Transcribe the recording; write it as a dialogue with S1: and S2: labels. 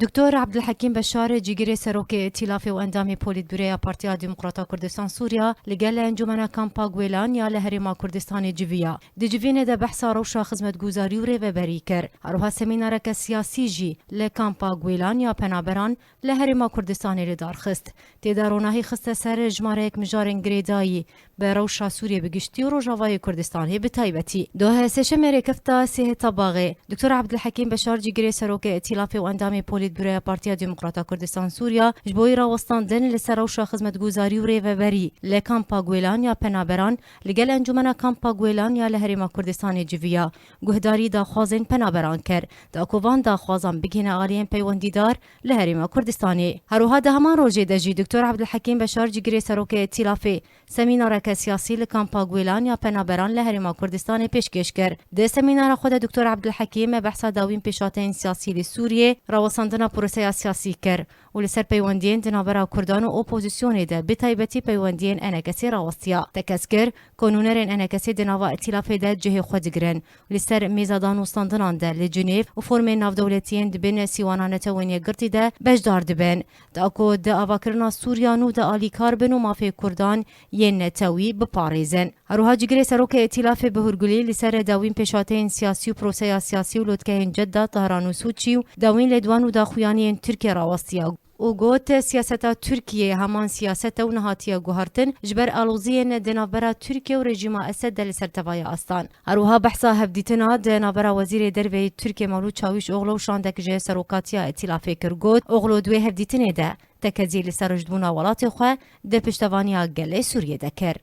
S1: دکتۆر عەبدولحەکیم بەشار جیگرێ سەرۆکی ئێتیلافی و ئەندامی پۆلیتبیرۆیا پارتیا دیموکراتا کوردستان سووریا لەگەل ئەنجومەنە کامپا گوێلان یا لە هەرێما کوردستانی جڤیە دجڤینێدا بەحسا ڕەوشا خزمەتگوزاری و رێڤەبەری کرد هەروها سەمینارەکە سیاسی ژی لە کامپا گوێلان یا پەنابەران لە هەرێما کوردستانی لێدارخست تێدا ڕۆناهی خستە سەر ژمارەیەک مژارên girêdayî bi rewşa Sûriyê bi giştî û Rojavayê Kurdistanê bi taybetî. Doha sêşemê rêkefta Sêheta Baxê, Dr. Abdulhekîm Beşar Cîgirê Serokê Îtilafê û Endamê Polîtbîroya Partiya Demokrata Kurdistan Sûriya ji bo rawestandin li ser rewşa xizmetguzarî û rêveberî li Kampa Guêlan ya Penaberan li gel encumena Kampa Guêlan ya li Herêma Kurdistanê civiya guhdarî daxwazên penaberan kir da ku van daxwazan bigihîne aliyên peywendîdar li Herêma Kurdistanê. Herûha di heman rojê de jî Dr. Abdulhekîm Beşar Cîgirê Serokê Îtilafê semînareke siyasî li Kampa Guêlan ya Penaberan li Herêma Kurdistanê pêşkêş kir. Di semînara xwe de Dr. Abdulhekîm behsa dawîn pêşateyên siyasî li Sûriyê rawestandina proseya siyasî kir û li ser peywendiyên di navbera Kurdan û opozisyonê de bi taybetî peywendiyên enekesê rawestiya. Te kes kir ku nûnerên enekesê di nava îtilafê de cihê xwe digirin li ser mêza danûstandinan de li Cinêv û formên navdewletiyên dibin sîwana netewên yekgirtî de bejdar dibin da ku di avakirina Sûriya nû de alîkar bin û mafê Kurdan yên netewî biparêzin. Herûha Cîgirê Serokê Îtilafê bi hûrgulî li ser dawîn pêşateyên siyasî û proseya siyasî û lotkehên Cedda, Tehran û Sûçî û dawîn lêdwan û daxuyaniyên Tirkiye rawestiya. û got siyaseta Tirkiyeyê heman siyaset ew nehatiye guhartin ji ber aloziyên di navbera Tirkiye û rejîma Esed de li ser tevaya astan. Herûha behsa hevdîtina di navbera Wezîrê Derveyê Tirkiye Mevlûd Çavuşoğlu şandek ji serokatiya Îtilafê kir got oğlu duê hevdîtinê de tekezî li ser rijdbûna welatê xwe di piştevaniya gelê Sûriyê de kir.